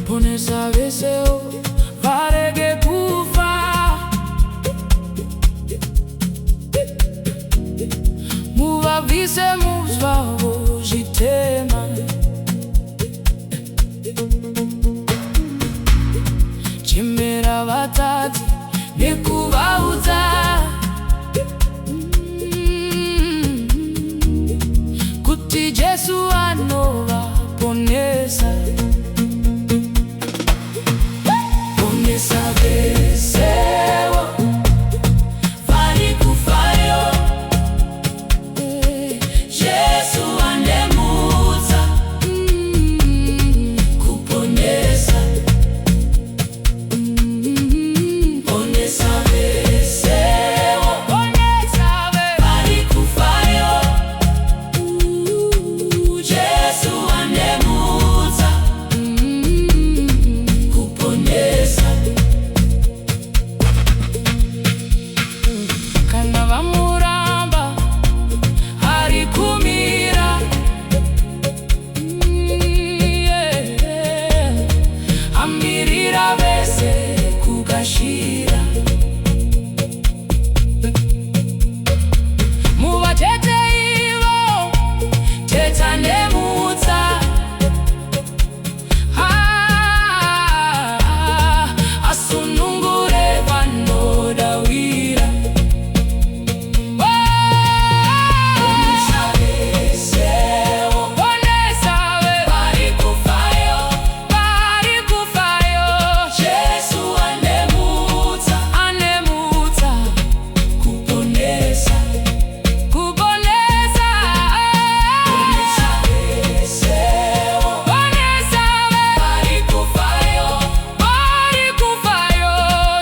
Ponesa vese'wo varege kufa, muvavise muzvavo zvitema, chemera vatadzi nekuvaudza kuti Jesu anovaponesa. Ponesa vese'wo varikufayo, Jesu anemudza kuponesa. Ponesa vese'wo varikufayo, Jesu anemudza kuponesa. Kana vamuramba ari kumira, amirira vese kugashira. Muvatete ivo teta nemutsa, asunungure vanodawira. Ponesa vese'wo varikufayo, Jesu anemudza kuponesa. Ponesa vese'wo varikufayo,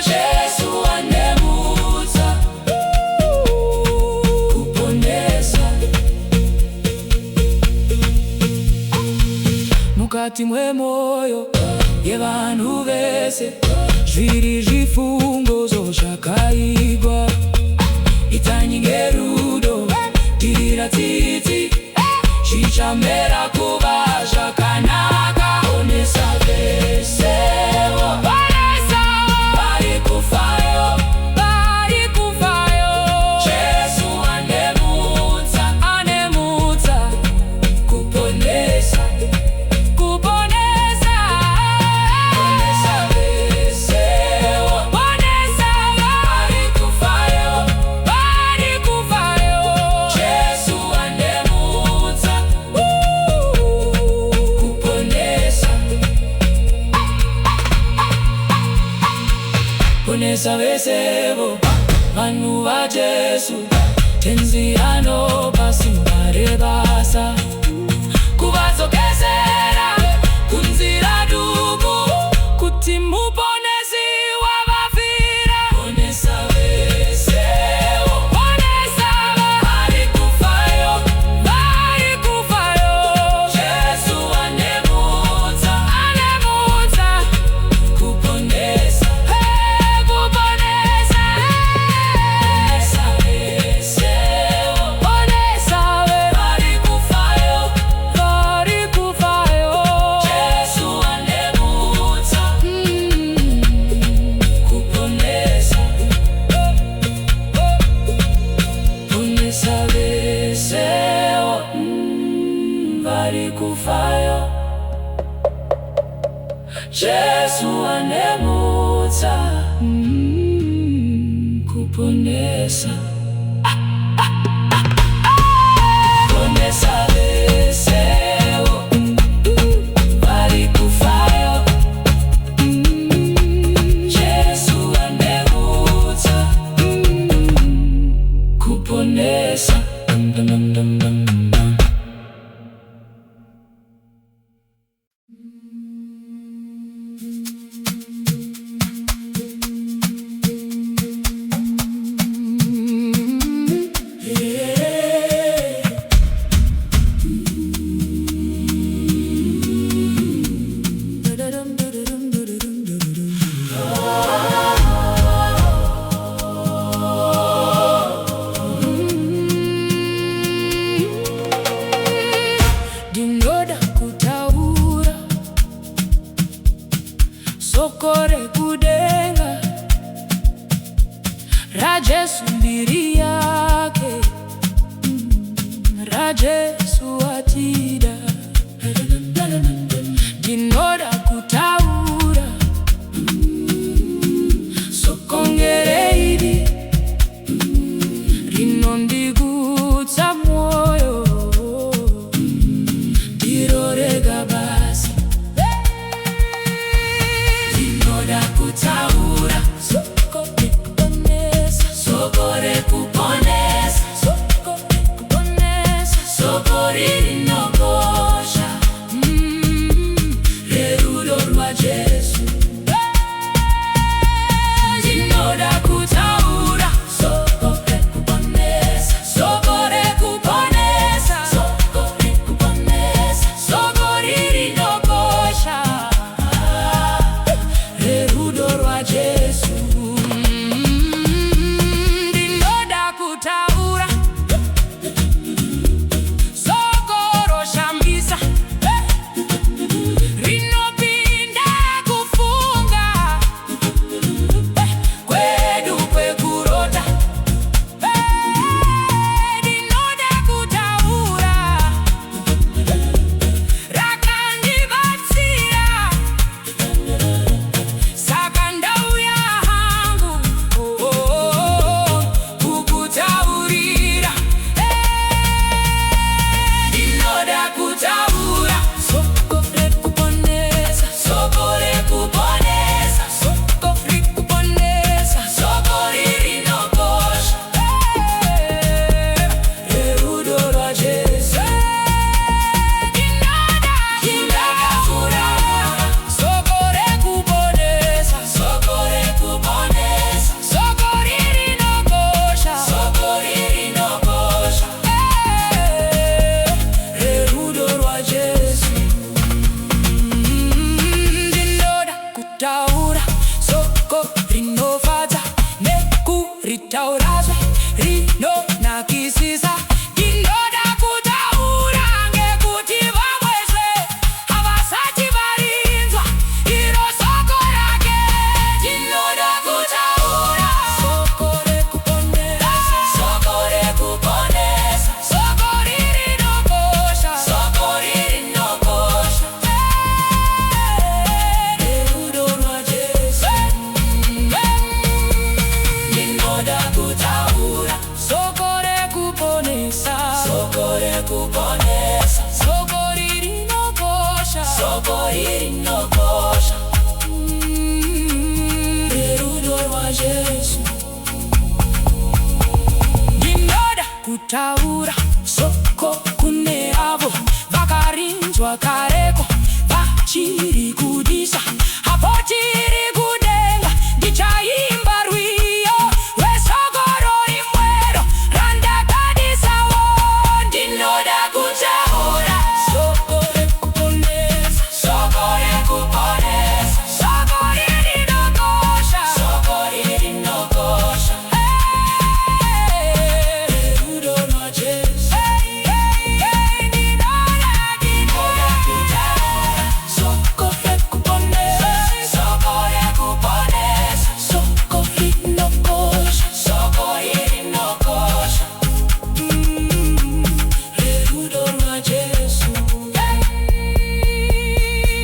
Jesu anemudza kuponesa. Mukati mwemoyo yevanhu vese zviri zvifungo zvakaigwa, Itanyi ngerudo dirira tsitsi, zvichamera kuva zvakanaka. Ponesa vese'wo varikufayo, Jesu anemudza kuponesa. Ponesa vese'wo varikufayo, Jesu anemudza kuponesa. Ponesa vese'wo vanhu vaJesu, Tenzi anopa simba rebasa, kuvadzokesera kunzira duku, kuti muponesi wavafira. Ponesa vese'wo varikufayo, Jesu anemudza kuponesa. Ponesa vese'wo varikufayo, Jesu anemudza kuponesa. Ponesa vese'wo varikufayo, Jesu anemudza kuponesa. Ponesa vese'wo varikufayo, Jesu anemudza kuponesa. mbiri yake rajesu atida Ndinoda kutaura sokongere iri rinondigutsa mwoyo ndirorega basa Ndinoda kutaura sokore kuponesa sokore kuponesa sokore kuponesa sokore rinokosha rerudo rwa Jesu Ndinoda kutaura sokore kuponesa sokore kuponesa sokore kuponesa sokore rinokosha rerudo rwa Jesu Ndinoda kutaura sokoro shambisa rinopinda kufunga kwedu kwekurota Ndinoda kutaura rakandibatsira saka ndauya hangu kukutaurira Ndinoda kutaura sokore kuponesa sokore kuponesa sokore kuponesa sokore rinokosha rerudo rwa Jesu Ndinoda kutaura sokore kuponesa sokore kuponesa sokore rinokosha sokore rinokosha rerudo rwa Jesu Ndinoda kutaura soko rinofadza nekuritaurazve rinonakisisa Ndinoda kutaura ngekuti vamwezve havasati varinzwa iro soko rake Ndinoda kutaura sokore kuponesa sokore kuponesa sokore rinokosha sokore rinokosha rerudo rwa Jesu Ndinoda kutaura sokore kuponesa sokore kuponesa sokore rinokosha sokore rinokosha rerudo rwa Jesu Ndinoda kutaura soko kune avo vakarinzwa kareko vachiri kudisa hapo tiri kudenga ndichaimba rwiyo rwesokoro rimwero randakadisawo Ndinoda kutaura sokore kuponesa sokore kuponesa sokore rinokosha sokore rinokosha rerudo rwa Jesu Ndinoda kutaura sokore kuponesa sokore kuponesa sokore rinokosha sokore rinokosha rerudo rwa Jesu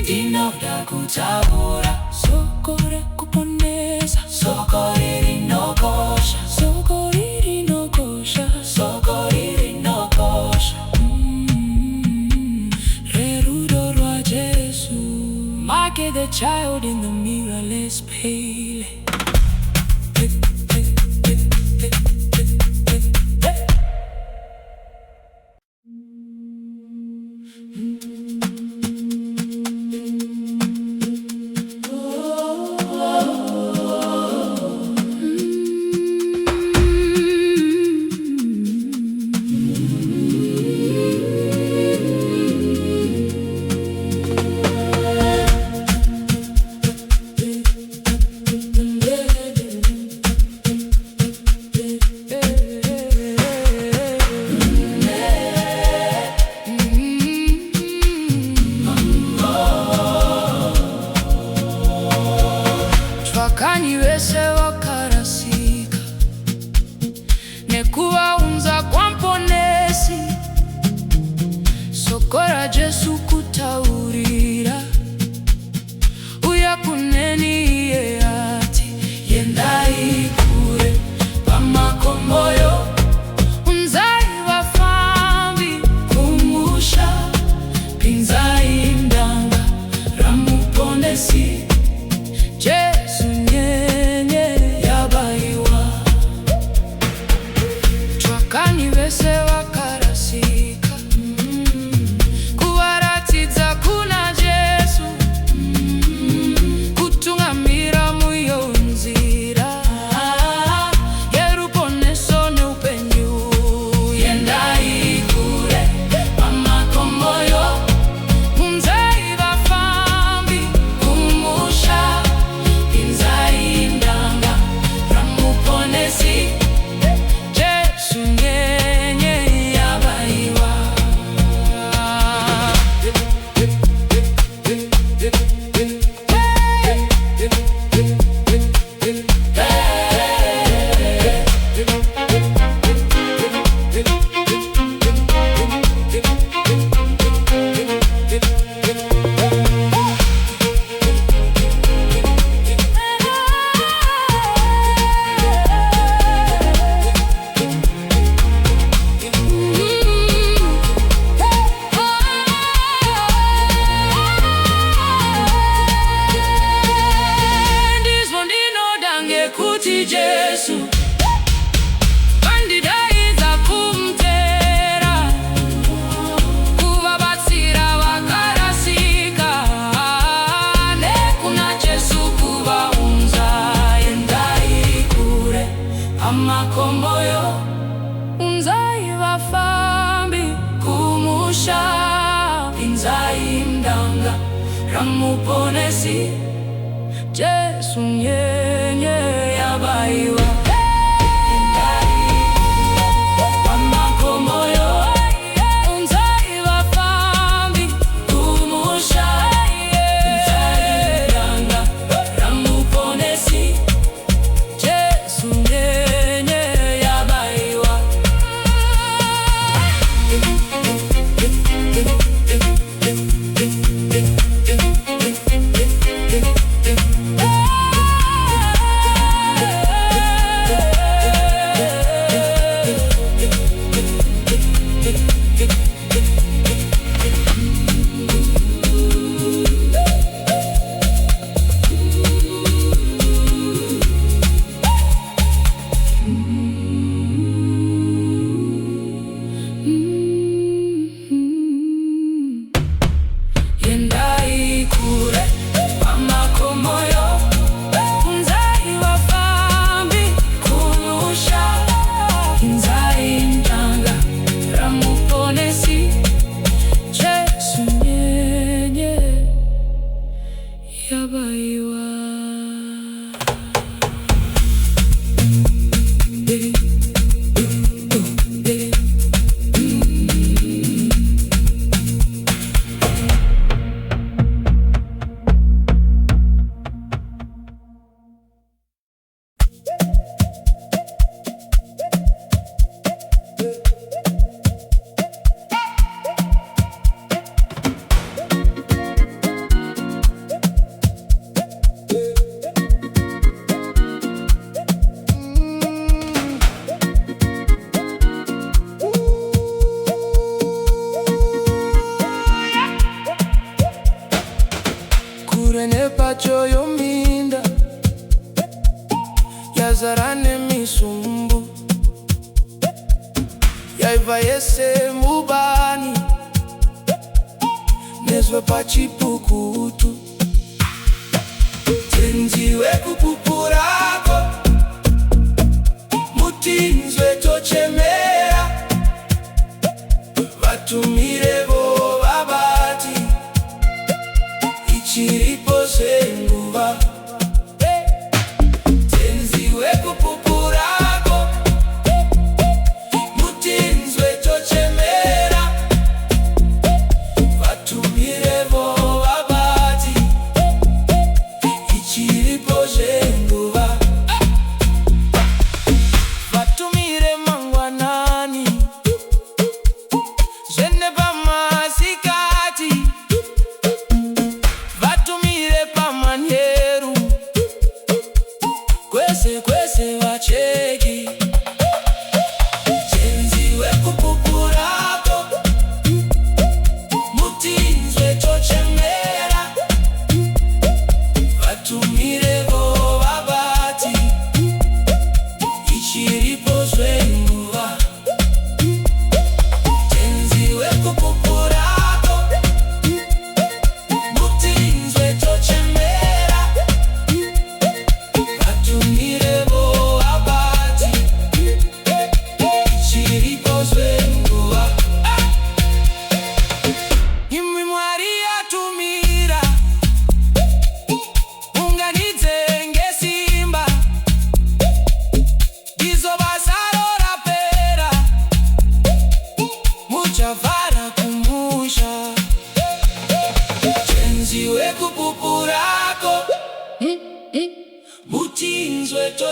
Ndinoda kutaura sokore kuponesa sokore rinokosha sokore rinokosha sokore rinokosha rerudo rwa Jesu Make the child in the mirrorless pale nekuvaunza kwa Ponesi, sokora Jesu kutaurira, uya kuneni iye ati yendai kure pamakomboyo, unzai vafambi kumusha, pinzai ndanga ramuponesi, Jesu nyenye yabaiwa. Tsvakanyi vese vakarasika, kuvaratidza kuna Jesu, kutungamira muyo nzira yeruponeso neupenyu, yendai kure pamakomboyo, unzai vafambi kumusha, pinzai ndanga ramuponesi, Jesu nyenye yabaiwa. Ndizvo ndinoda ngekuti Jesu vandidaidza kumutevera, kuvabatsira vakarasika, nekuna Jesu kuvaunza, yendai kure pamakomboyo, unzai vafambi kumusha, pinzai ndanga ramuponesi, Jesu nyenye yabaiwa. Pamakomboyo, unzai vafambi kumusha, pinzai ndanga ramuponesi, Jesu nyenye yabaiwa. Yendai kure pamakomboyo, unzai vafambi kumusha, pinzai ndanga ramuponesi, Jesu nyenye yabaiwa. Kure nepatyo'yo minda yazara nemisumbu, yaiva yese mubani, nezwe pachipukutu, tenzi wekupupurako, mutinzwe tochemera, vatumirevo vabati, ichiripo senguva, tenzi wekupupurako, mutinzwe tochemera, vatumirevo vabati, ichiripo senguva.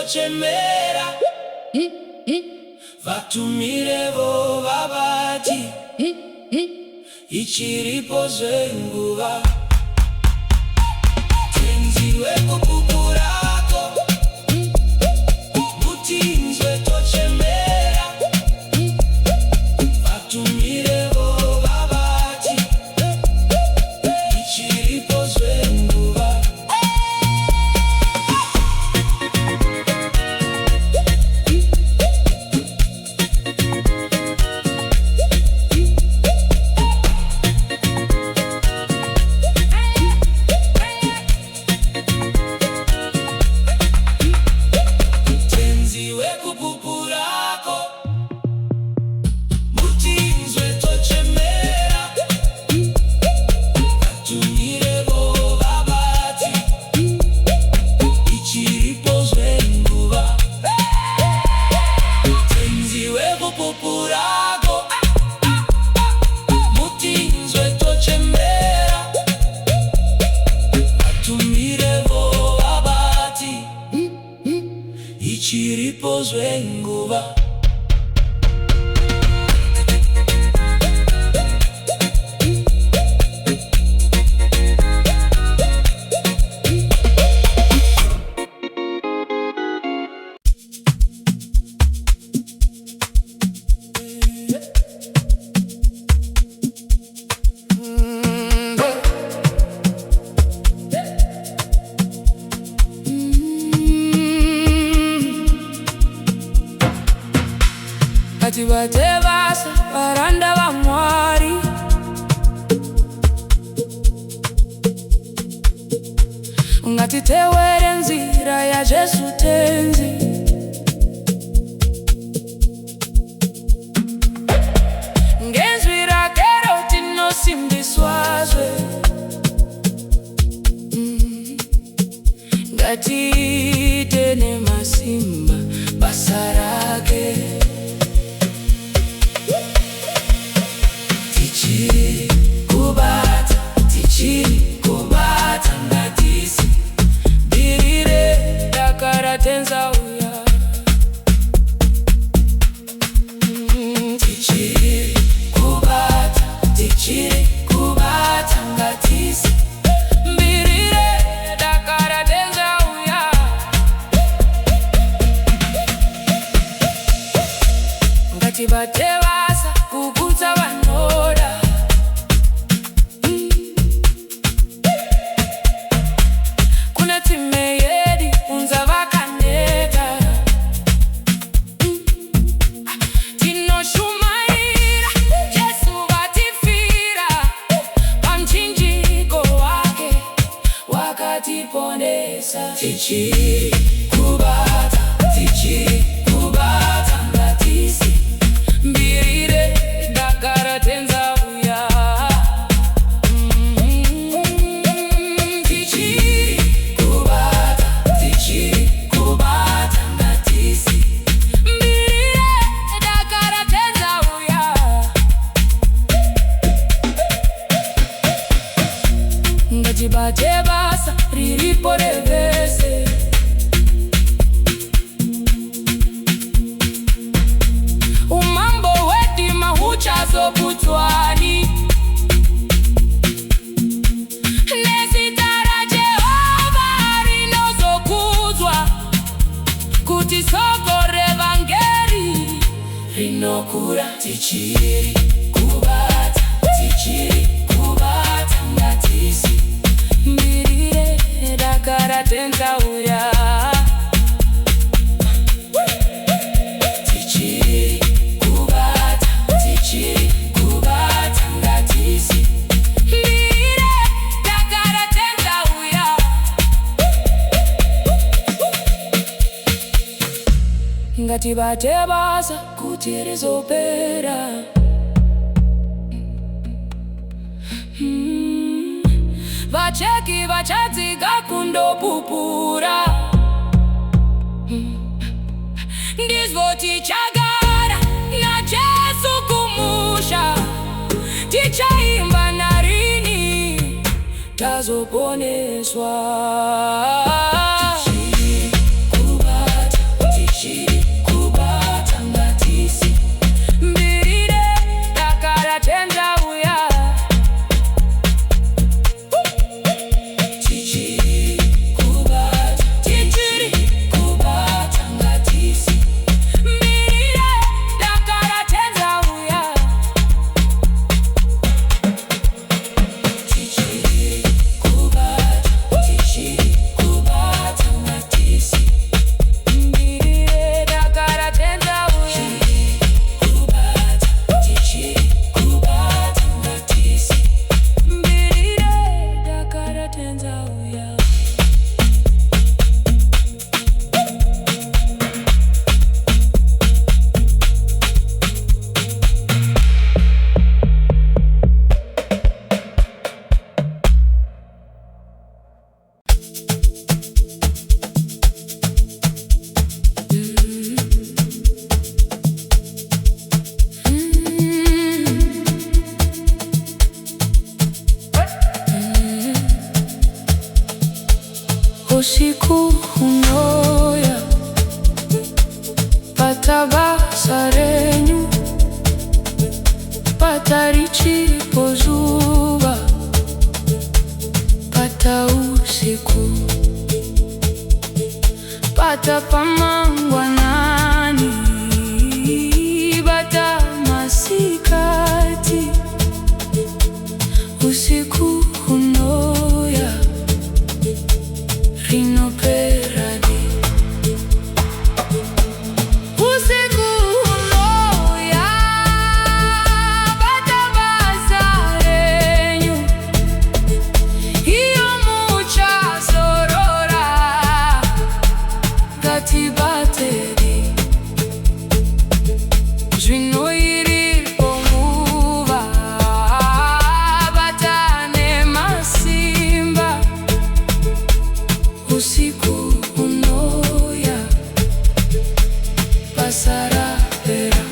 tochemera vatumirevo vavati ichiripo zvenguva tenzi wekupupurako mutinzwe tochemera vatumirevo vavati ichiripo zvenguva ichiripo zvenguva Ngatibate Basa, varanda vaMwari. Ngatiteure nzira ya Jesu Tenzi. Ngenzwi rake tinosimbiswazve. Ngatiite nemasimba basa rake. Kubata ngatisi birire vakarasika kubata ngatisi birire vakarasika Ngatibate Basa kukudza Ndinoda Ponesa tichiri kubata ngatisi mbirire dakara tenza uya tichiri kubata ngatisi mbirire dakara tenza uya Ngatibate Basa riripo revese umambo wedima huchazoputwani nezita raJehovha rinozokudzwa kuti soko revangeri rinokura tichiri kubata ngatisi mbirire dakara tenza uya tichiri kubata ngatisi mbirire dakara tenza uya Ngatibate Basa kuti rizopera vacheki vachadzika kundopupura ndizvo tichagara naJesu kumusha tichaimba narini tazoponeswa Usiku hunouya, bata basa renyu, bata richipo zuva, bata usiku, bata pamangwanani, bata masikati. Usiku hunouya, rinoperadi. Usiku hunouya, bata basa renyu, iyo muchazorora, Ngatibate zvinoiripo nguva, bata nemasimba. Usiku hunouya, basa rapera.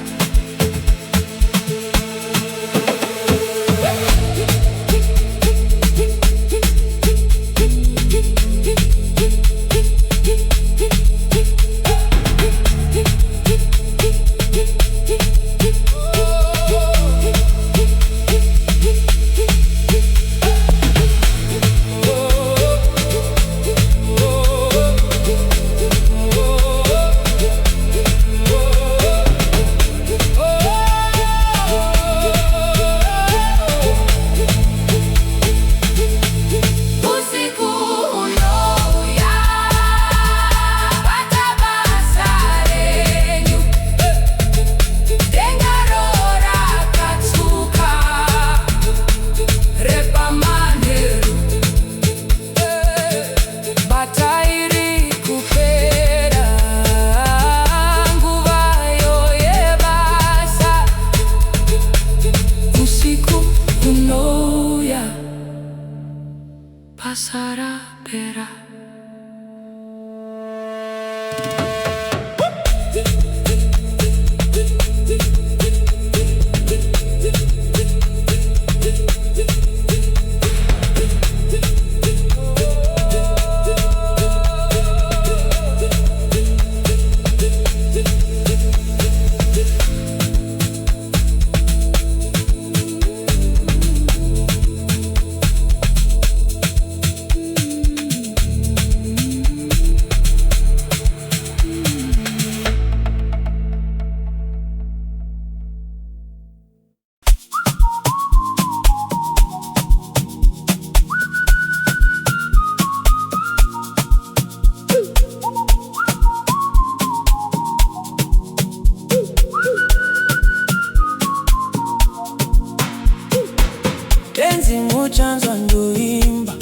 Tenzi muchanzwa Ndoimba,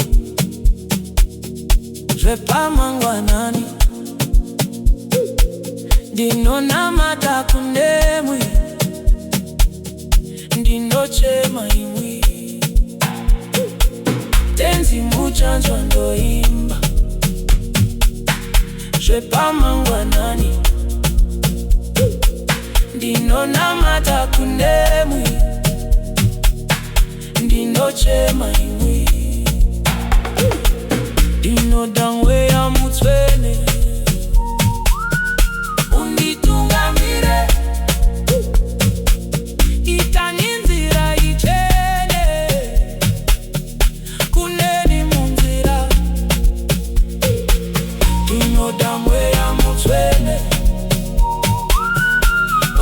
zvepamangwanani, ndinonamata kunemwi, ndinochema imwi. Tenzi muchanzwa Ndoimba, zvepamangwanani, ndinonamata kunemwi, ndinochema imwi. Ndinoda mweya mutsvene unditungamire, itani nzira ichene, kuneni munzira. Ndinoda mweya mutsvene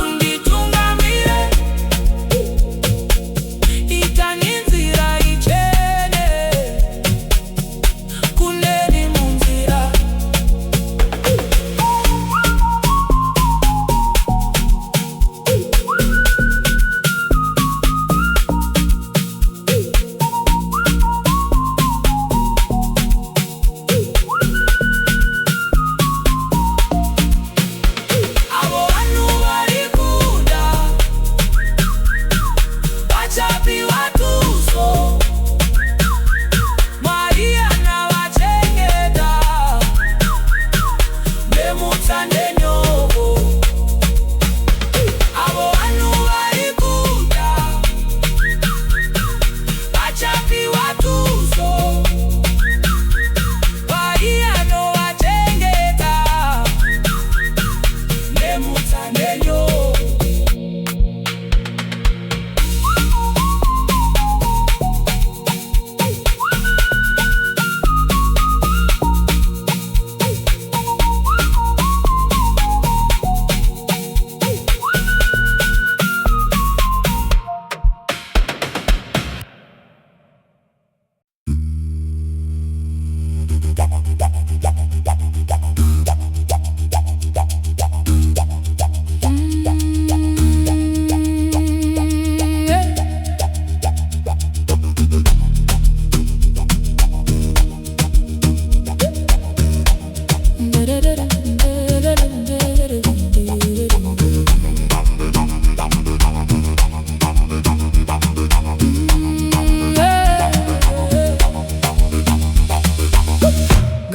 unditungamire, itani nzira ichene, kuneni munzira.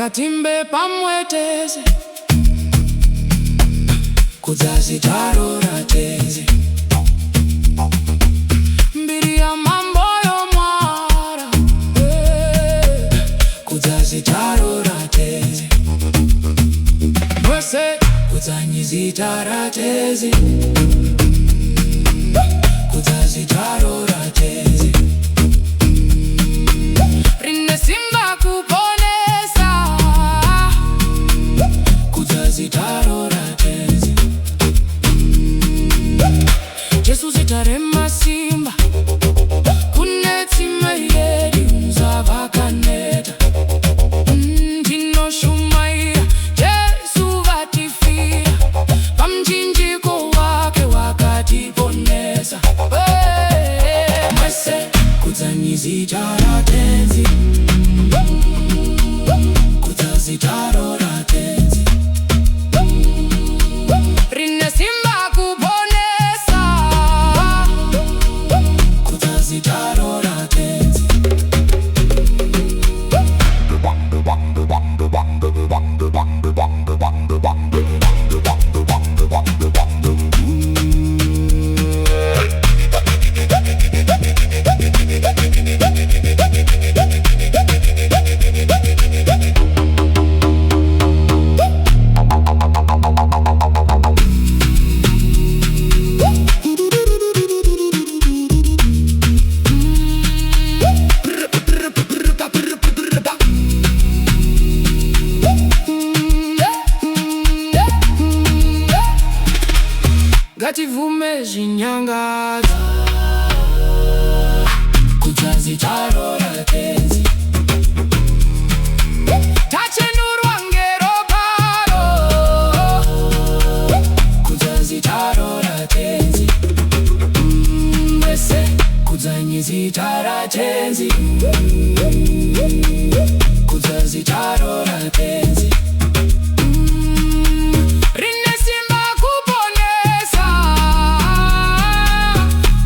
Ngatiimbe pamwe tese, Kudzanyi Tenzi. Mbiri ya mambo yoMwari, Kudzanyi Tenzi. Mwese Kudzanyi Tenzi, Kudzanyi Tenzi. Rine simba kuponesa, Kudzanyi Tenzi. Jesu zitarema simba, kunetsime yedi zavakaneta. Ndinoshumaira Jesu vatifira, pamchinjiko wake wakatiponesa. Mwese Kudzanyi Tenzi, Kudzanyi Tenzi. Rine simba kuponesa, Kudzanyi Tenzi. Ngativume zvinyangadzo, Kudzanyi Tenzi. Tachenurwa ngeropa, Kudzanyi Tenzi. Mwese Kudzanyi Tenzi, Kudzanyi Tenzi. Rine simba kuponesa,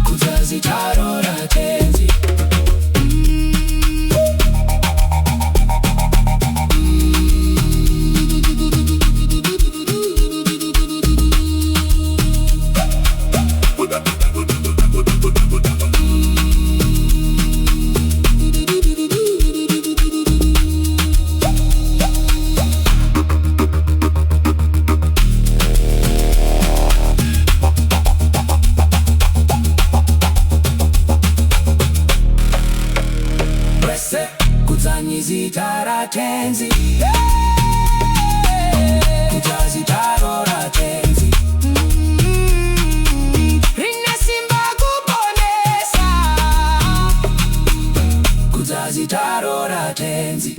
Kudzanyi Tenzi. Kudzanyi Tenzi, Kudzanyi Tenzi. Rine simba kuponesa, Kudzanyi Tenzi.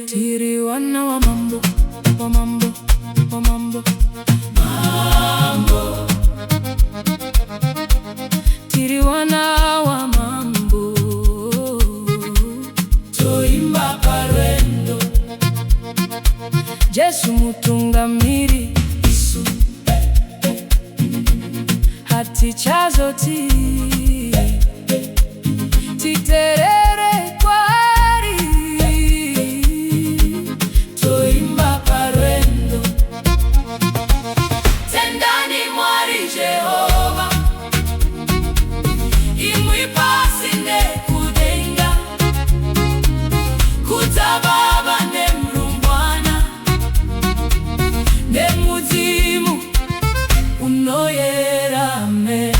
Tiri wana wa mambo, wa mambo, wa mambo, mambo. Tiri wana wa mambo, Ndoimba parwendo. Jesu mutungamiri, hatichazoti titerere kwari. Ndoimba parwendo, Tendanyi Mwari Jehova, imwi pasi nekudenga, kudzababa nemrumbwana, nemudzimu unoyera. Amen.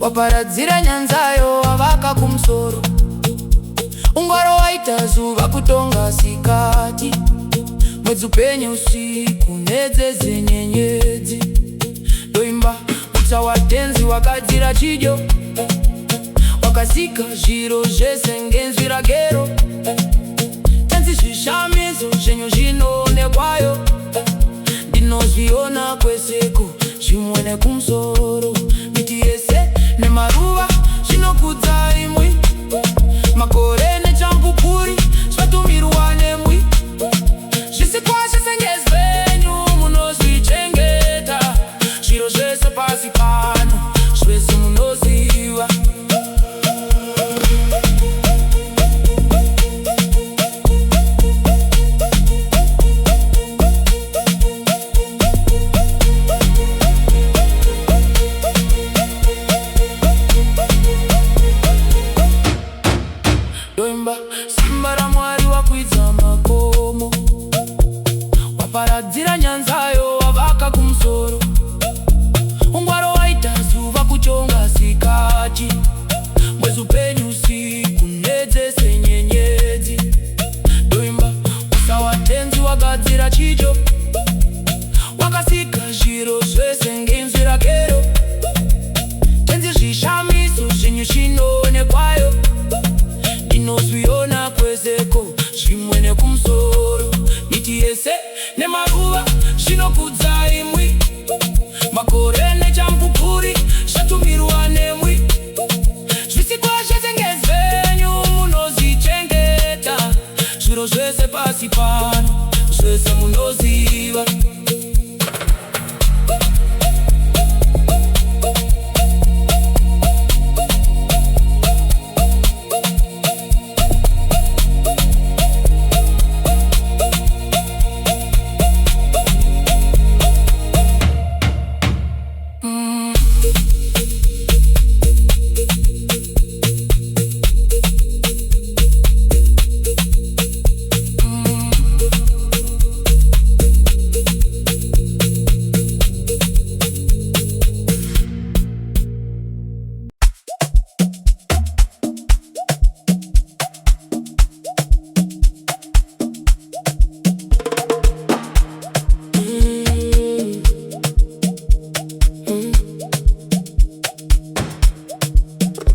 waparadzira nyanzayo wavaka kumusoro. Ungwaro waita zuva kutonga sikati, mwedzi upenye usiku nedzeze nyenyedzi. Ndoimba Musandipfuure Tenzi wakadzira chidyo, wakasika zviro zvese ngenzwi ragero. Tenzi zvishamiso zvenyu zvinoonekwayo, ndinozviona kweseko zvimwe nekumusoro. Miti yese nemaruva zvinokudza imwi, makore nechamupupuri zvatumirwa nemwi. Zvisikwa zvese ngezvenyu munozvichengeta, zviro zvese pasi pano zvese munoziva. Ndoimba simba raMwari wakwidza makomo, waparadzira nyanzayo wavaka kumusoro. Ungwaro waita zuva kutonga sikati, mwedzi upenye usiku nedzese nyenyedzi. Ndoimba Musandipfuure Tenzi wakadzira chidyo, wakasika zviro zvese ngenzwi ragero. Tenzi zvishamiso zvenyu zvinoonekwayo, ndinozviona kweseko zvimwe nekumusoro. Miti yese nemaruva zvinokudza imwi, makore nechamupupuri zvatumirwa nemwi. Zvisikwa zvese ngezvenyu munozvichengeta, zviro zvese pasi pano zvese munoziva.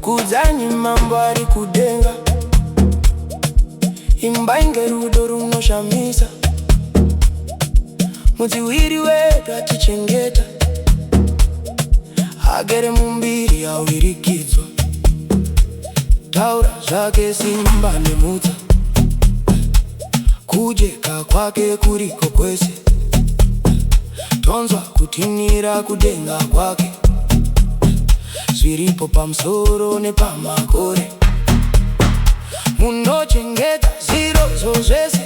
Kudzanyi Mambo ari kudenga, imba ngerudo runoshamisa. Mudziwiri wedu atichengeta, agere mumbiri awirikidzwa. Taura zvake simba nemudza, kujeka kwake kuriko kwese. Tonzwa kutinira kudenga kwake, zviripo pamusoro nepamakore. Munochengeta zviro zvese,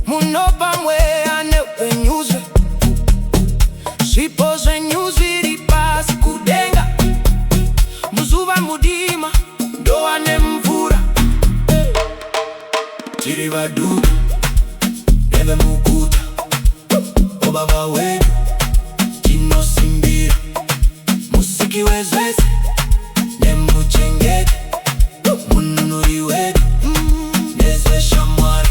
munopa mweya neupenyuzve. Zvipo zvenyu zviri pasi kudenga, muzuva mudima ndowa nemvura. Tiri vaduku nevemuguta, obaba wedu tinosimbira. Musiki wezvese nemuchengete, mununuri wedu nezveshamwari.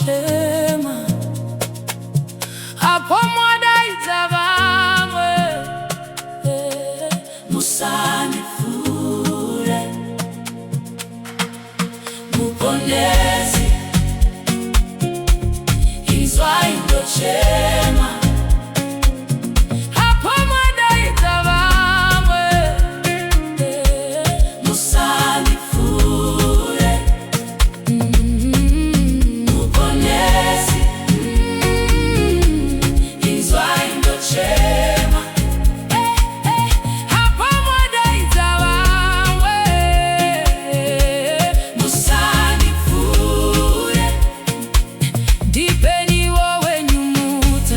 ndochema apo mwadaidza vamwe Musandipfuure muponesi inzwai ndochema apo mwadaidza vamwe Musandipfuure muponesi inzwai ndochema apo mwadaidza vamwe Musandipfuure ndipeniwo wenyu muta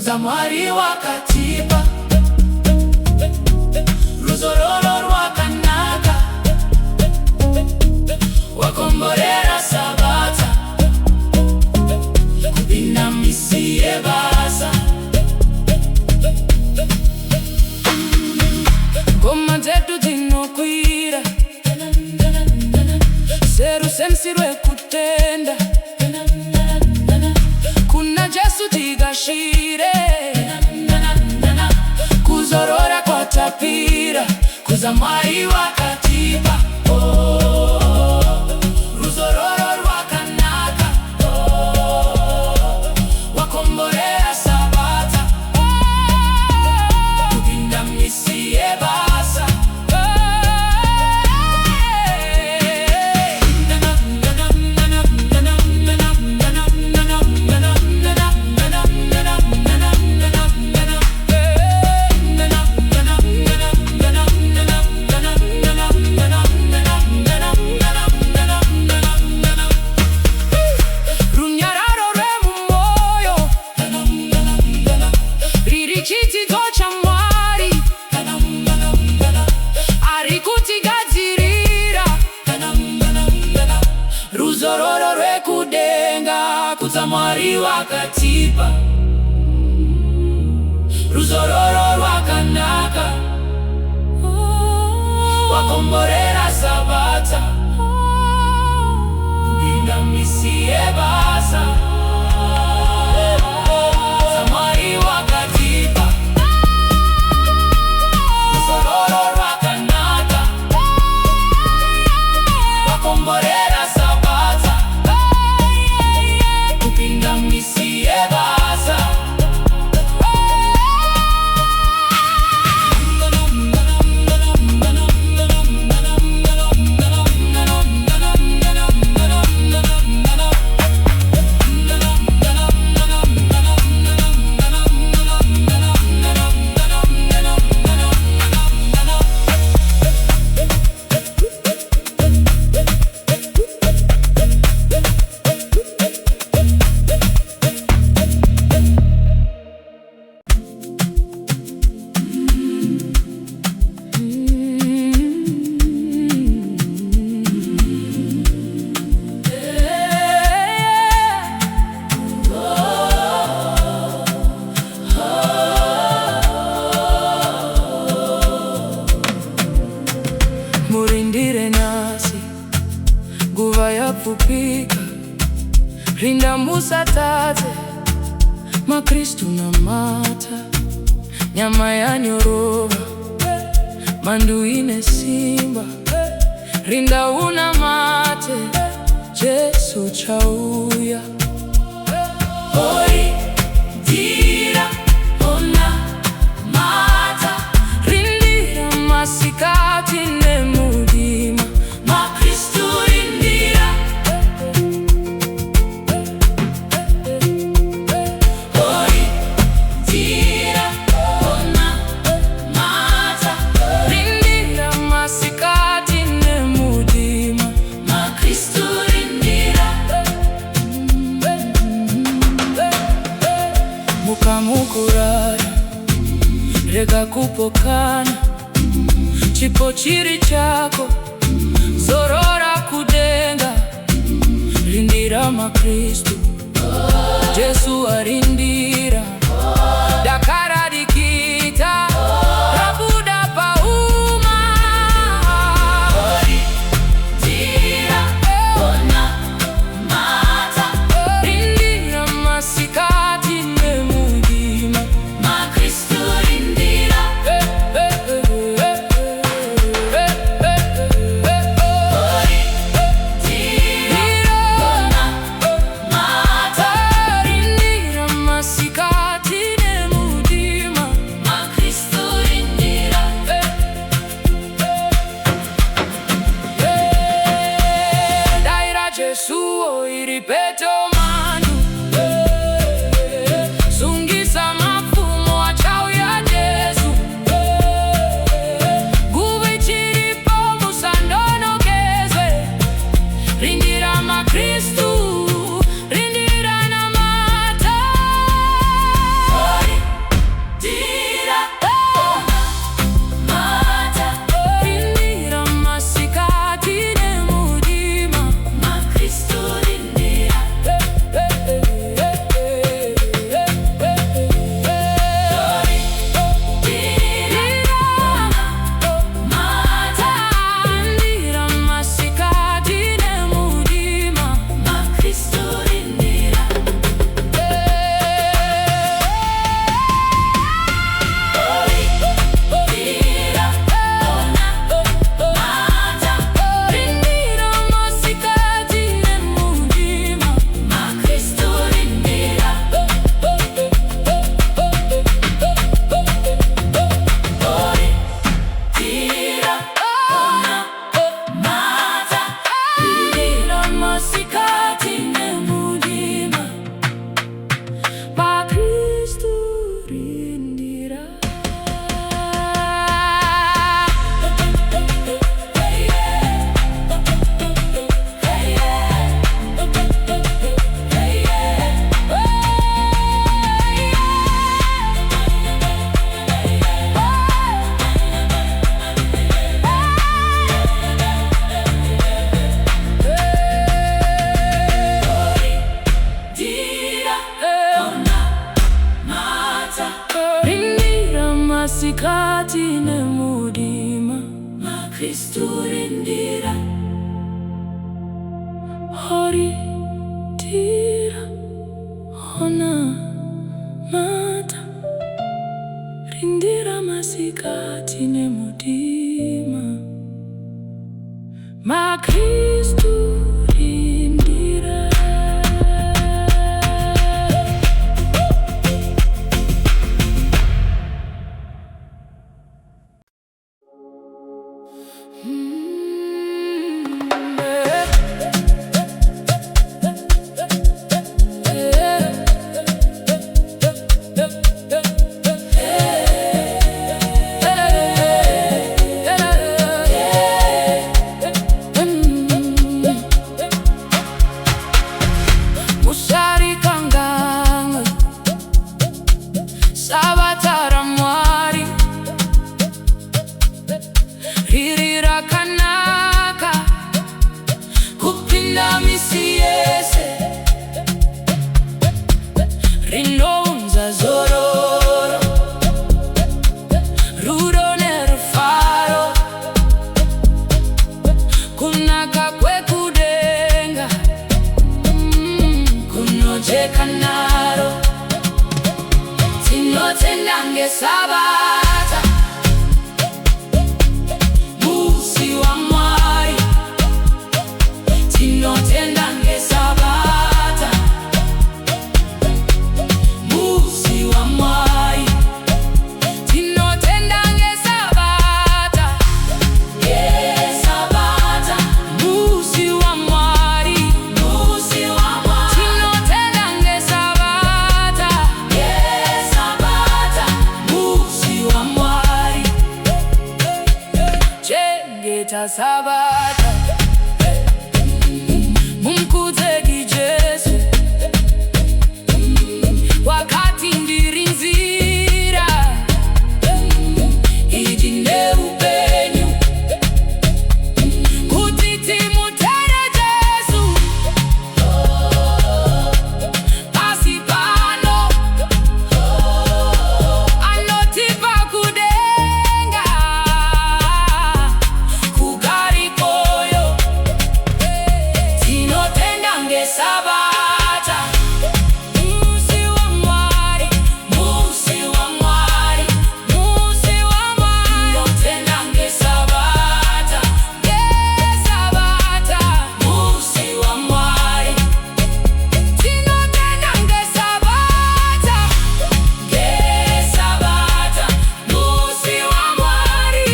Mwari wakatipa ruzororo rwakanaka wakomborera Sabata kubina misi Basa ngoma dzedu dzinokwira serusensirwe kutenda kuna Jesu tigashire kuzorora kwatapira Mwari wakatipa ruzororo rwakanaka wakomborera Sabata kubinda misi Basa Mwari wakatipa ruzororo rwakanaka wakomborera Sabata kubinda misi Basa Mwari wakatipa ruzororo rwakanaka wakomborera Sabata kupinda misi Basa Nguva'yo kupika rinda musatate makristu na mata nyama ya nyorova mandu ine simba rinda una mate Jesu chauya oi dira ona mata rindira masikati ne mudima makristu rindira oi dira ona mata rindira masikati ne mudima makristu rindira mukamukurara rega kupokana chipo chiri chako zorora kudenga rindira makristu Jesu arindira dakara dikita rabuda pauma rindira ona mata rindira masikati ne mudima makristu rindira rindira ona mata rindira masikati Kristu rindira hori tira ona mata rindira masikati nemudima Kristu rindira Musarikanganwe Sabata Mwari riri rakanaka kupinda misi yese rinounza zororo rudo nerufaro kunaka kwekudenga kunojeka naro tinotenda ngeSabata musi wa Mwari tinotenda ngeSabata musi wa Mwari tinotenda ngeSabata ngeSabata musi wa Mwari tinotenda ngeSabata ngeSabata musi wa Mwari chengeta Sabata mumkudzeki Jesu wakati ndiri nzira iji neupenyu kuti timutere Jesu pasi pano anotipa kudenga kugarikoyo tinotenda ngeSabata musi wa Mwari musi wa Mwari musi wa Mwari tinotenda ngeSabata ngeSabata musi wa Mwari tinotenda ngeSabata ngeSabata musi wa Mwari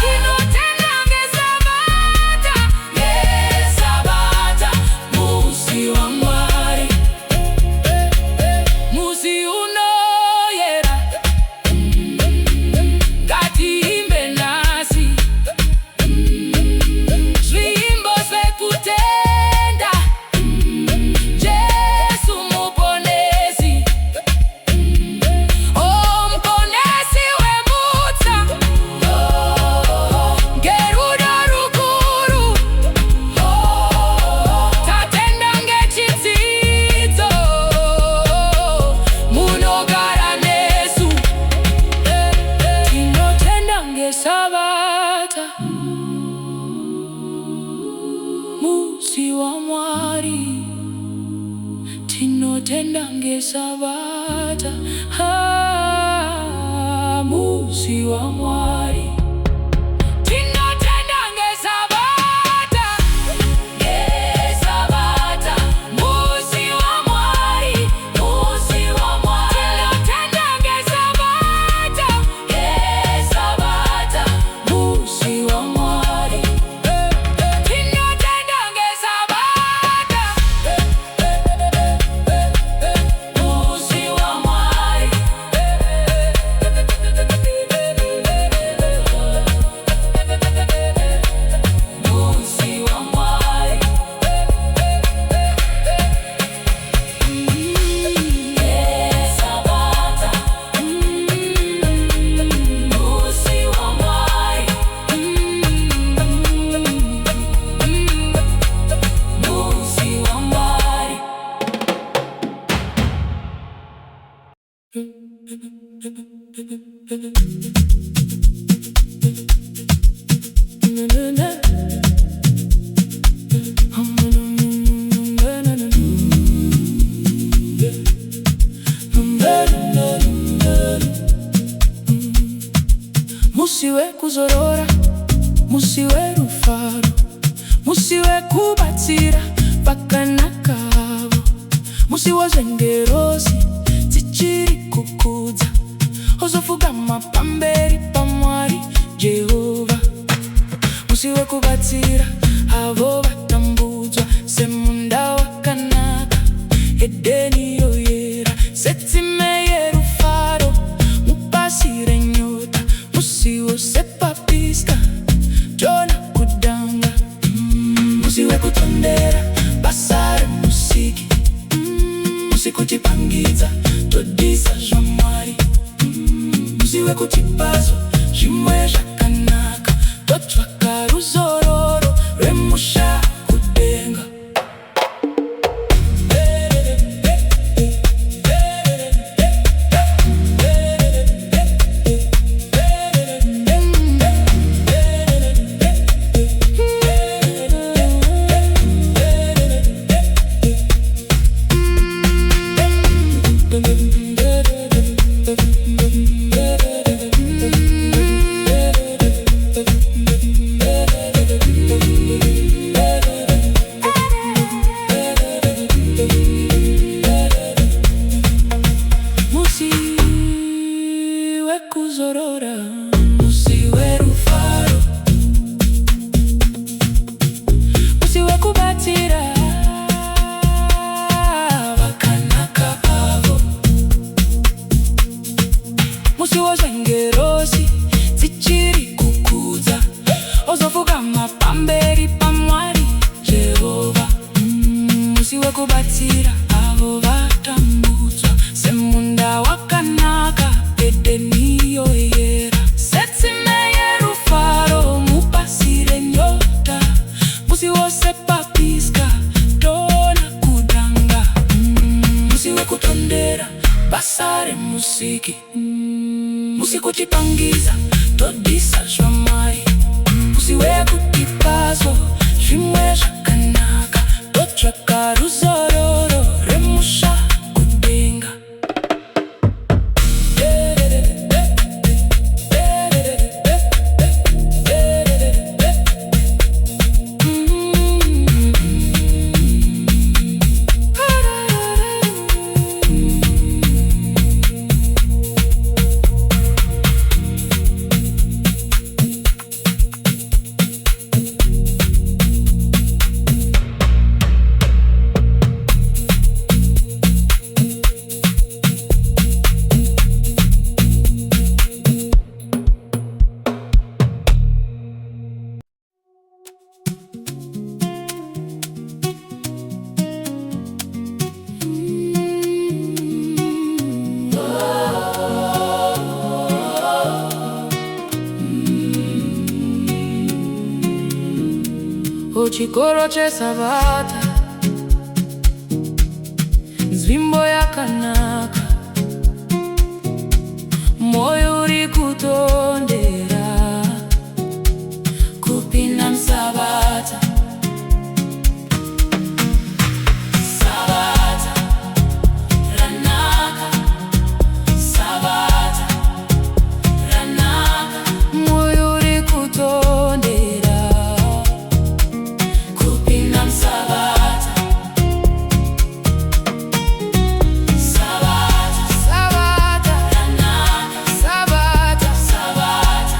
tinotenda ngeSabata ngeSabata musi wa Mwari musi unoyera Ngatiimbe nasi zvimbo zvekutenda Jesu muponesi muponesi wemutsa ngerudo rukuru tatenda ngechidzidzo munogara nesu tinotenda ngeSabata musi wa Mwari tinotenda ngeSabata musi wa Mwari tinotenda ngeSabata ngeSabata musi wa Mwari tinotenda ngeSabata ngeSabata musi wa Mwari tinotenda ngeSabata musi wa Mwari wekuzorora, musi werufaro, musi wekubatsira vakanaka avo, musi wozvengerosi dzichiri kukudza, ozofugama pamberi paMwari Jehovha. Musi wekubatsira avo vatambudzwa semunda wakanaka, Edeni yoyera setsime yerufaro, mupasi renyota, musi wosepapista Jona kudanga. Musi wekutondera basa remusiki, musi kutipangidza todisa zvaMwari, musi wekutipaso zvimwe zvakanaka, totsvaka ruzororo rwemusha kudenga. Kubatsira avo vatambudzwa semunda wakanaka, Edeni yoyera setsime yerufaro, mupasi renyota, musi wosepapista Jona kudanga. Musi wekutondera basa remusiki, musi kutipangiza todisa zvaMwari, musi wekutipaso zvimwe zvakanaka, totsvaka ruzororo rwemusha kudenga. Chikoro cheSabata, nzvimbo yakanaka, moyo uri kutondera kupinda muSabata. Sabata ranaka, Sabata ranaka, moyo uri kutondera Sabata. Sabata, Sabata, ranaka, Sabata, Sabata,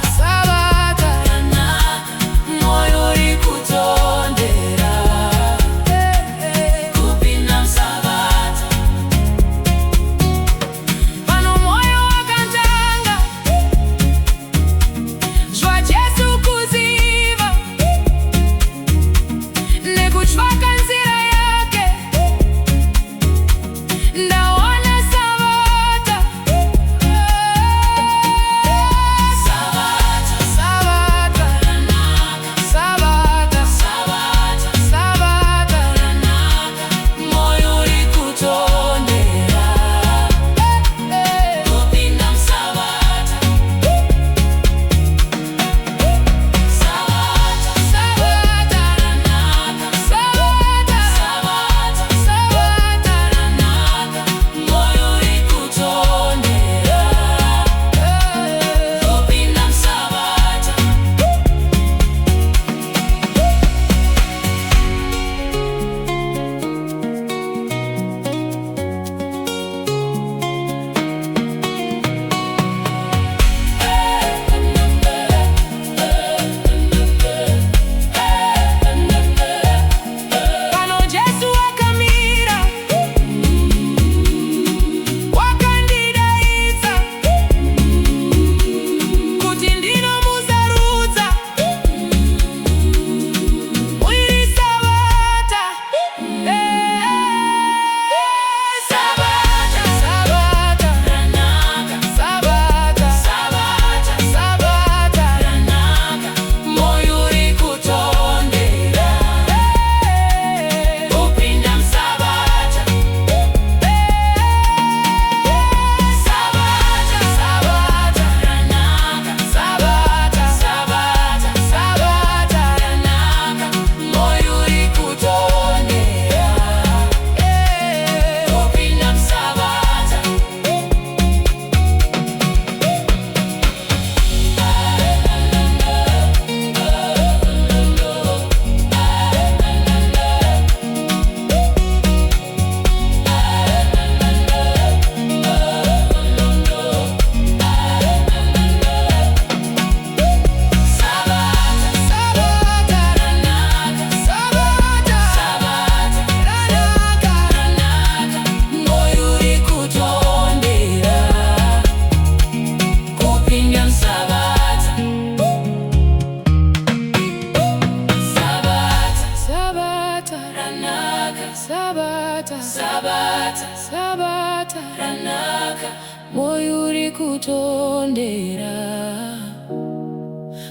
tondera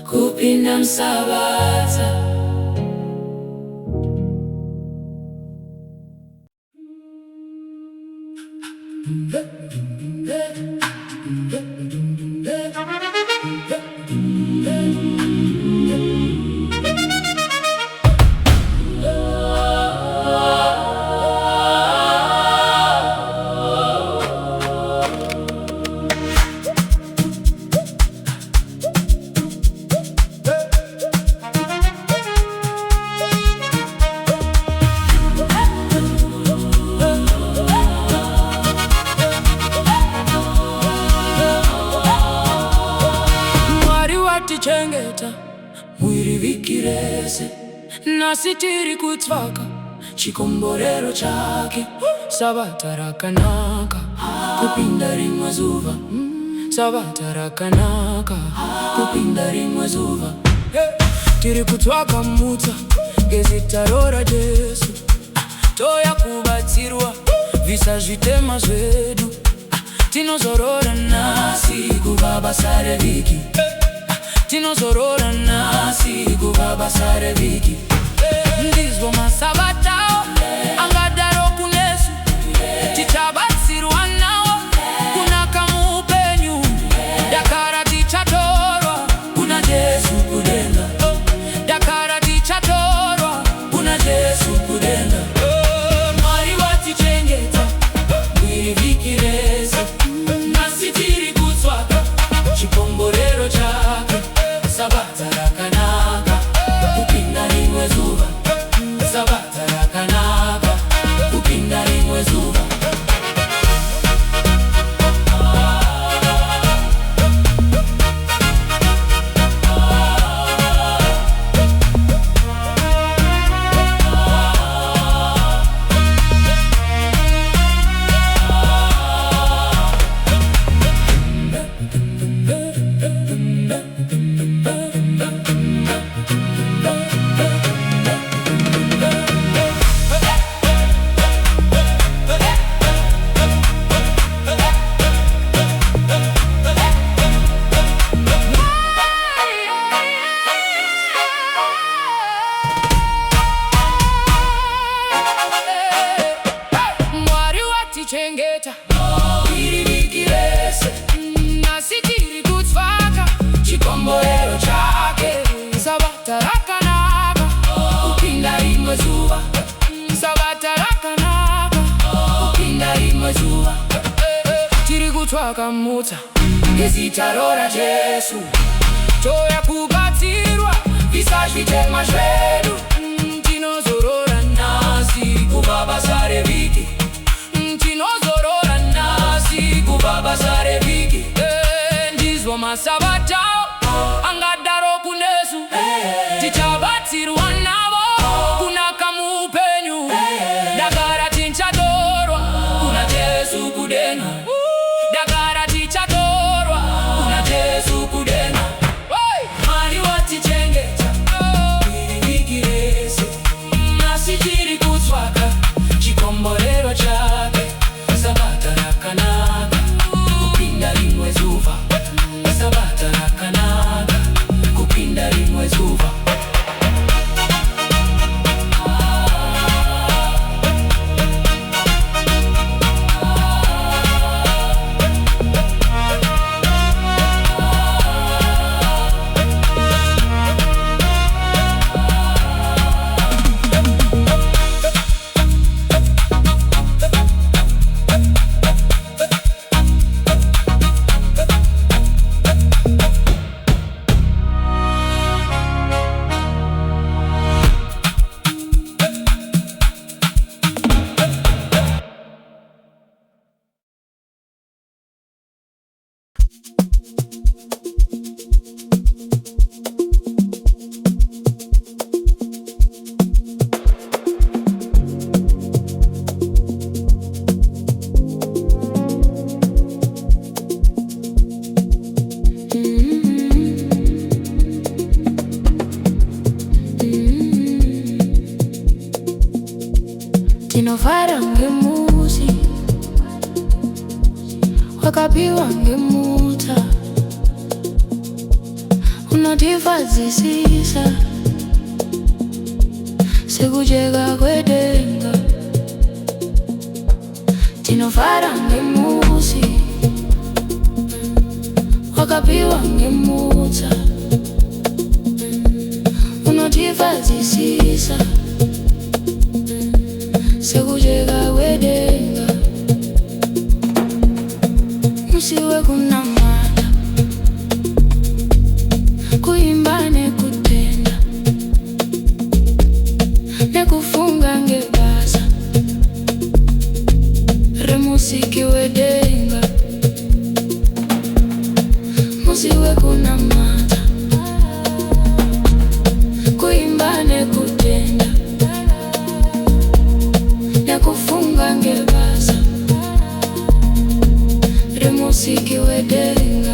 kupinda muSabata. Chengeta mwiri vikirese nasi tiri kutsvaka chikomborero chake. Sabata rakanaka kupinda rimwe zuva, Sabata rakanaka kupinda rimwe zuva. Tiri kutsvaka mutsa ngezita raJesu, toya kubatsirwa visa zvitema zvedu. Tinozorora nasi kuva basa revhiki, tinozorora nasi kuva basa revhiki. Ndizvo maSabata angadaro kunesu, tichabatsirwa nawo kunaka muupenyu. Dakara tichatorwa kuna Jesu kudenga, dakara tichatorwa kuna Jesu kudenga. Mwari watichengeta mwiri vhiki rese, nasi tiri kutsvaka chikomborero chake. Sabata rakanaka kupinda rimwe zuva, Sabata rakanaka kupinda rimwe zuva. Chengeta mwiri vhiki rese, nasi tiri kutsvaka chikomborero chake. Sabata rakanaka kupinda rimwe zuva, Sabata rakanaka kupinda rimwe zuva. Tiri kutsvaka mutsa ngezita raJesu, toya kubatsirwa visa zvitema zvedu. Tinozorora nasi kuva basa revhiki, tinozorora nasi kuva basa revhiki. Ndizvo maSabata angadaro kunesu, tichabatsirwa navo kunaka muupenyu. Dakara tichatorwa kuna Jesu kudenga, dakara tichatorwa kuna Jesu kudenga. Mwari watichengeta mwiri vhiki rese, nasi tiri kutsvaka chikomborero chake. Sabata rakanaka kupinda rimwe zuva, Sabata rakanaka kupinda rimwe zuva. Ndinofaranga musi wakapiwa ngemuti mota, unotifadzisisa sekujeka kwedenga. Tinofara ngemusi, wakapiwa ngemota, unotifadzisisa sekujeka kwedenga. Musiwe kunamata, kuimba nekutenda, nekufunga ngebasa remusiki wedenga. Musiwe kunamata, kuimba nekutenda, nekufunga ngebasa remusiki wedenga.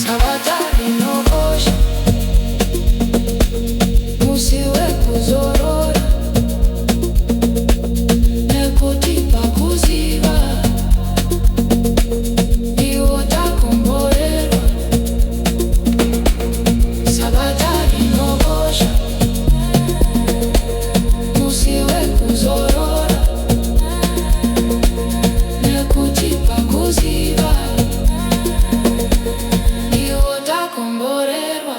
Sabata rinokosha, musiwe kuzorora, nekutipa kuziva, iwo takomborerwa. Sabata rinokosha, musiwe kuzorora, nekutipa kuziva, iwo takomborerwa.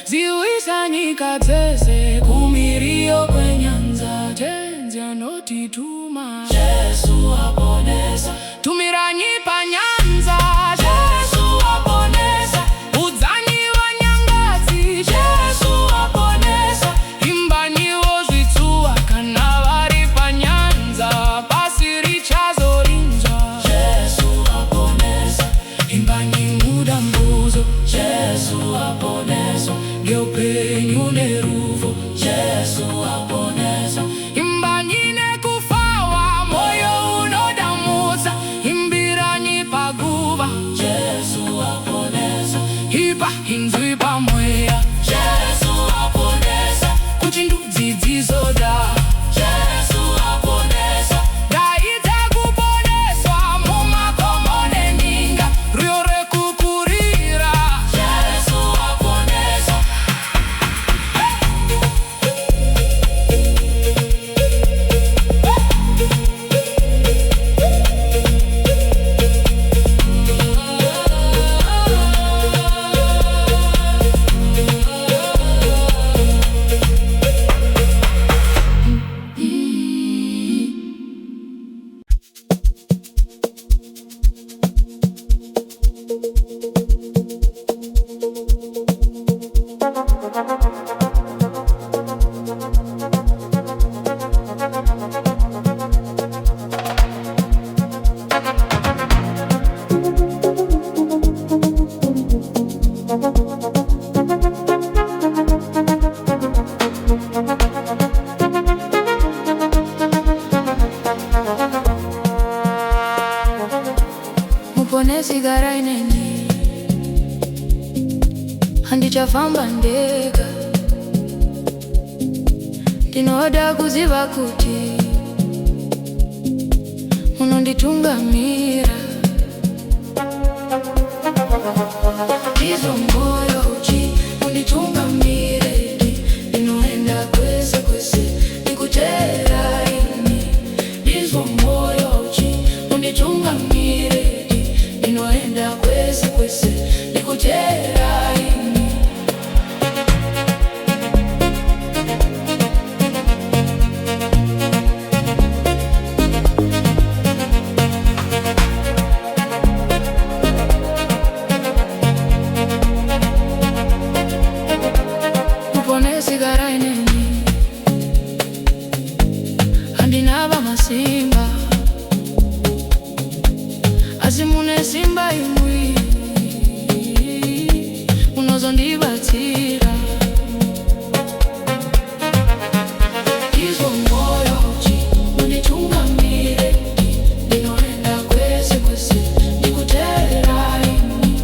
ziwisa nyika tese kumirio kwenyanza tenzi anoti kutituma. Jesu waponesa, tumiranyi panyanza. Jesu waponesa, Kudzanyi vanyangadzi. Jesu waponesa, imbani vozvitsuwa kana vari panyanza, pasi richazorinzwa. Jesu waponesa, imbani mudambudzo. Jesu waponesa, ngeupenyu neruvo. Jesu waponesa, imbani nekufawa moyo unodamutsa. Imbiranyi paguva. Jesu waponesa, ipa inzwi pamweya. Jesu waponesa, kuti ndudzi dzizoda. Jesu waponesa, ndaidza kuponeswa mumakomo neninga, rwiyo rekukurira. Jesu waponesa. Muponesi garai neni, handichafamba ndega. Ndinoda kuziva kuti munonditungamira. Ndizwa moyo uchi unditungamire. Ndinoenda kwese kwese ndikutera ini. Ndizwa moyo uchi unditungamire. Ndinoenda kwese kwese ndikutera ini. Muponesi garai neni, handinava masimba. Asi mune simba imwi, munozondibatsira. Ndizwa moyo uchi unditungamire. Ndinoenda kwese kwese ndikutera ini.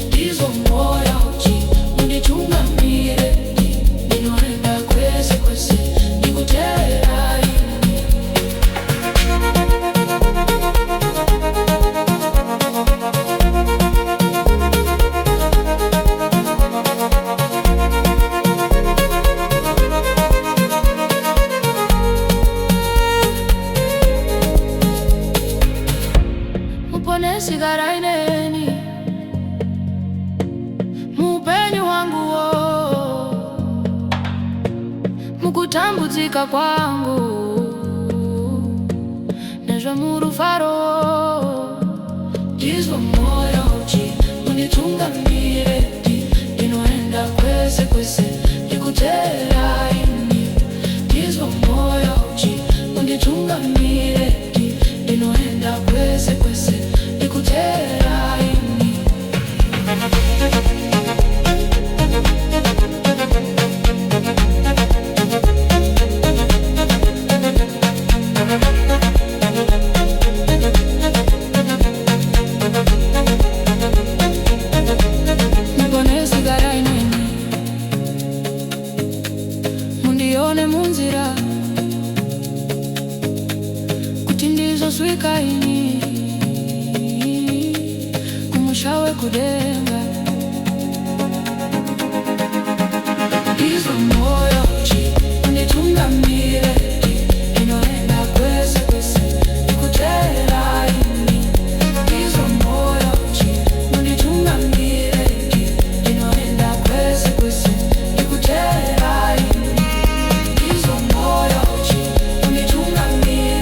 Ndizwa moyo uchi unditungamire. Ndinoenda kwese kwese ndikutera ini. Muponesi garai neni, muupenyu wangu wo, mukutambudzika kwangu nezvamurufaro. Ndizwa moyo uchi unditungamire. Ndinoenda kwese kwese ndikutera ini. Ndizwa moyo uchi unditungamire. Ndinoenda kwese kwese ndikutera ini. Muponesi garai neni, mundione munzira, kuti ndizosvika ini kumusha wekudenga. Ndizwa moyo uchi unditungamire. Ndinoenda kwese kwese ndikutera ini. Ndizwa moyo uchi unditungamire. Ndinoenda kwese kwese ndikutera ini. Ndizwa moyo uchi unditungamire.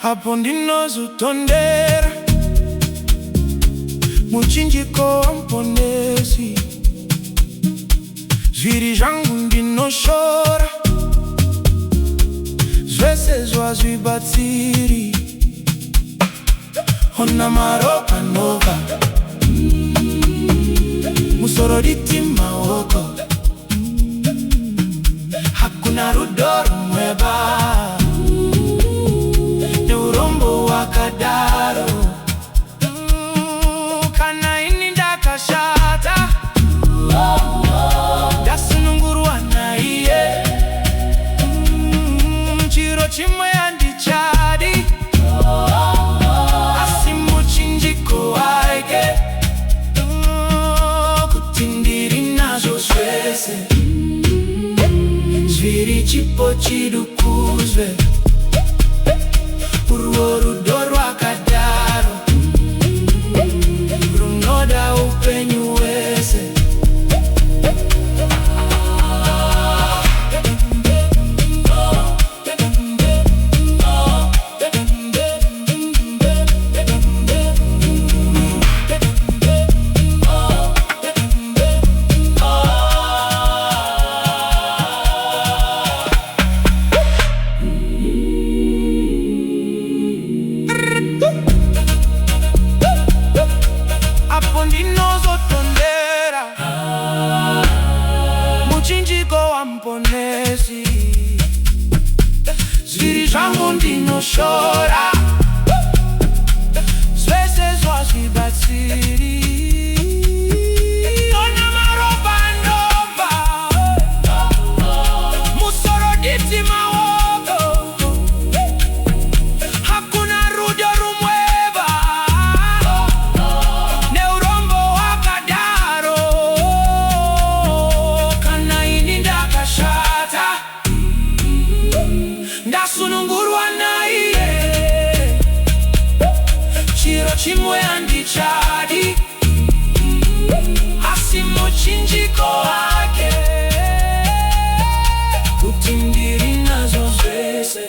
Hapo ndinozotondera muchinjiko wa mponesi, zviri zvangu ndinoshora, zvese zvazvibatsiri. Ona maropa nova musoro riti maoko, hakuna rudo rumweba neurombo wakadaro. Kana ini ndakashata ndasunungurwa naiye, chiro chimwe handichadi asi muchinjiko wake, kuti ndiri nazvo zvese zviri chipo chidukuzwe, urwo rudo rwakadaro runoda upenyu wese. Hapo ndinozotondera muchinjiko wa mponesi, zviri zvangu ndinoshora, zvese zvazvibatsiri. Ona maropa ndova musoro diti maoko, hakuna rudo rumweba neurombo wakadaro. Kana ini ndakashata ndasunungurwa naiye, chiro chimwe handichadi asi muchinjiko wake, kuti ndiri nazvo zvese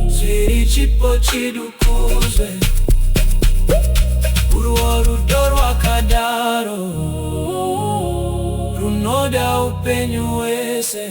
zviri chipo chidukuzwe, urwo rudo rwakadaro runoda upenyu wese.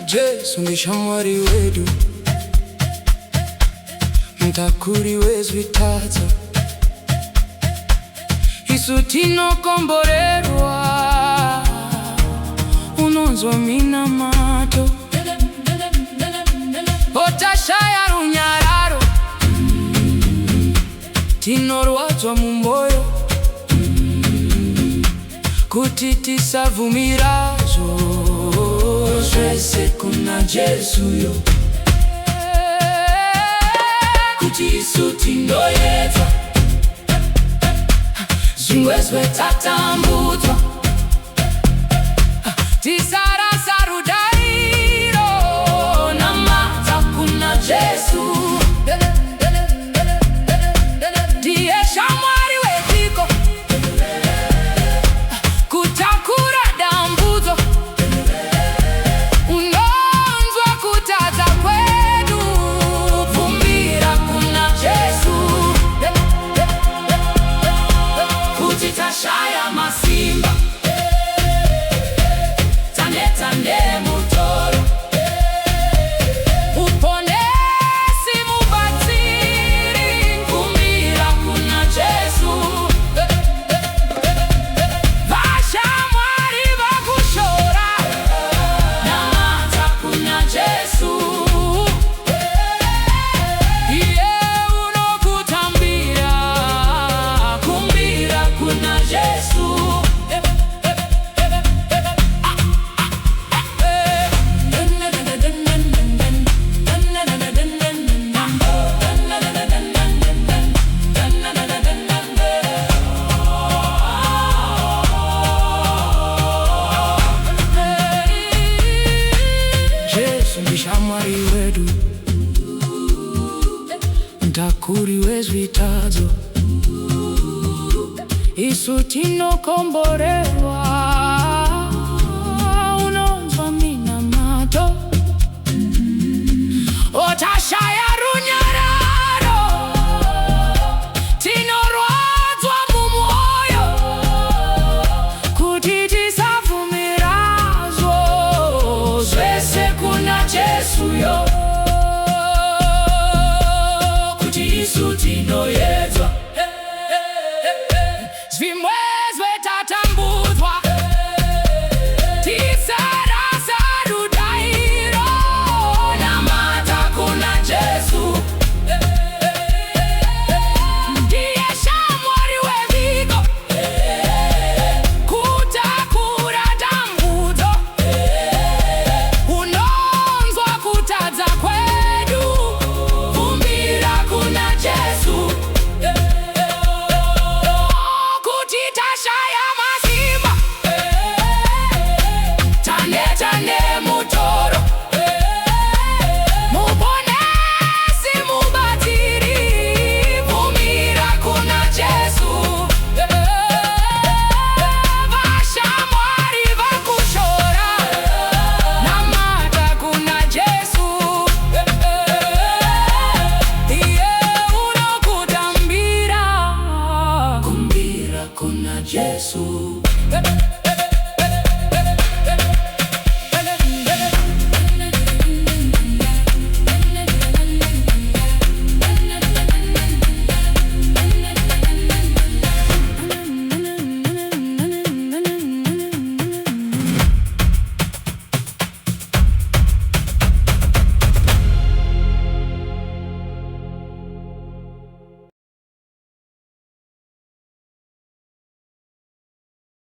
Jesu mishamwari wedu, mtakuri wezvitadza, isu tinokomborerwa, unonzwa minamato, otashaya runyararo, tinorwadzwa mumwoyo, kuti tisavhumirazvo zvese kuna Jesuyo, kuti isu tindoedza zvimwe zvetatambudzwa, tisarasa rudariro namata kuna Jesu. Ndiye shamwari wediko, kutakura dambudzo, unonzwa kutadza kwedu. Jesu ndishamwari wedu, ntakuri wezvitadzo, isu tinokomborewa, unonzwa minamato, otashaya runyararo, tinorwadzwa mumwoyo, kuti tisabvumirazvo zvese kuna Jesuyo, kuti isu tinoedzwa, zvimwe zvetatambudzwa, tisarasa rudairo, namata kuna Jesu. Ndiye shamwari weviko, kutakura dambudzo, unonzwa kutadza kwedu, vumbira kuna Jesu. Kuti tashaya masimba, taneta nemutoro, muponesi mubatsiri, vumbira kuna Jesu. Vashamwari vakushora, namata kuna Jesu. Iye unokutambira, kumbira kuna Jesu.